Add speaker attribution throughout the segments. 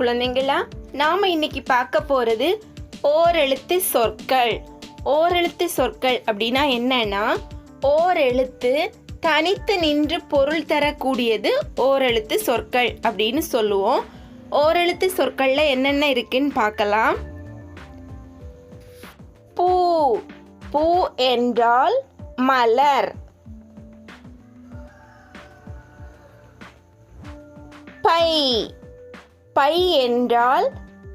Speaker 1: குழந்தைங்களா, நாம் இன்னைக்கு பார்க்க போகிறது ஓரெழுத்து சொற்கள். ஓரெழுத்து சொற்கள் அப்படின்னா என்னன்னா, ஓரெழுத்து தனித்து நின்று பொருள் தரக்கூடியது ஓரெழுத்து சொற்கள் அப்படின்னு சொல்லுவோம். ஓரெழுத்து சொற்கள்ல என்னென்ன இருக்குன்னு பார்க்கலாம். பூ, பூ என்றால் மலர். பை, பை என்றால்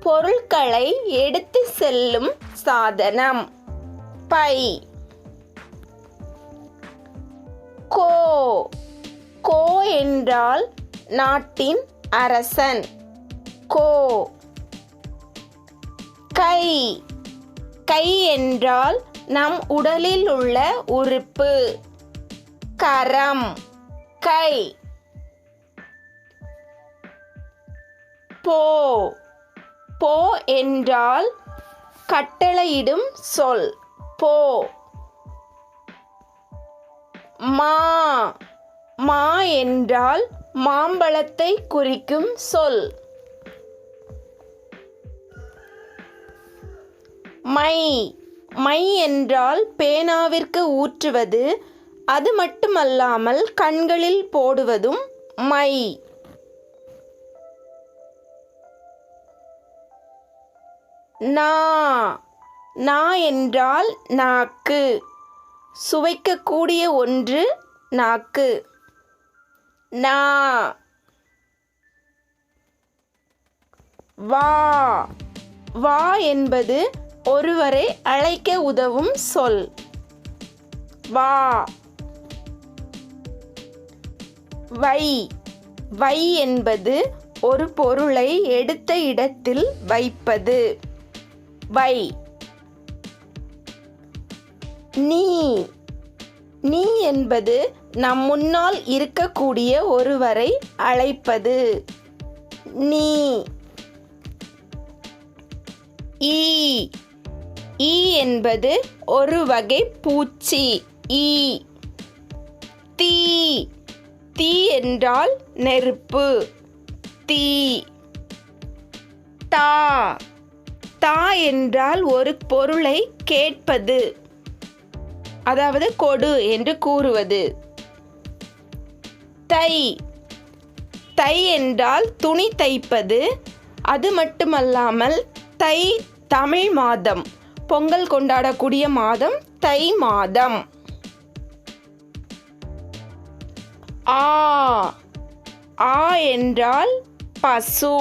Speaker 1: பொருட்களை எடுத்து செல்லும் சாதனம். பை. கோ, கோ என்றால் நாட்டின் அரசன். கோ. கை, கை என்றால் நம் உடலில் உள்ள உறுப்பு. கரம். கை. போ, போ என்றால் கட்டளையிடும் சொல். போ. மா, மா என்றால் மாம்பழத்தை குறிக்கும் சொல். மை, மை என்றால் பேனாவிற்கு ஊற்றுவது, அது மட்டுமல்லாமல் கண்களில் போடுவதும் மை. நா, நா என்றால் நாக்கு. சுவைக்கக்கூடிய ஒன்று நாக்கு. நா. வா, வா என்பது ஒருவரை அழைக்க உதவும் சொல். வா. வை, வை என்பது ஒரு பொருளை எடுத்த இடத்தில் வைப்பது. வை. நீ, நீ என்பது நம் முன்னால் இருக்கக்கூடிய ஒருவரை அழைப்பது. நீ. ஈ, ஈ என்பது ஒரு வகை பூச்சி. ஈ. தீ, தீ என்றால் நெருப்பு. தீ. தா, தா என்றால் ஒரு பொருளை கேட்பது, அதாவது கொடு என்று கூறுவது. தை, தை என்றால் துணி தைப்பது, அது மட்டுமல்லாமல் தை தமிழ் மாதம், பொங்கல் கொண்டாடக்கூடிய மாதம் தை மாதம். ஆ, ஆ என்றால் பசு.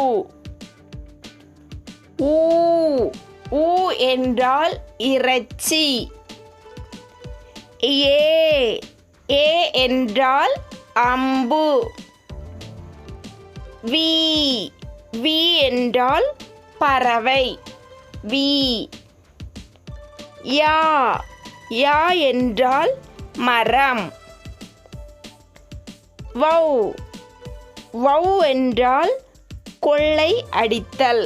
Speaker 1: ஊ, ஊ என்றால் இறைச்சி. ஏ, ஏ என்றால் அம்பு. வி, வி என்றால் பறவை. வி. யா, யா என்றால் மரம். வௌ, வௌ என்றால் கொள்ளை அடித்தல்.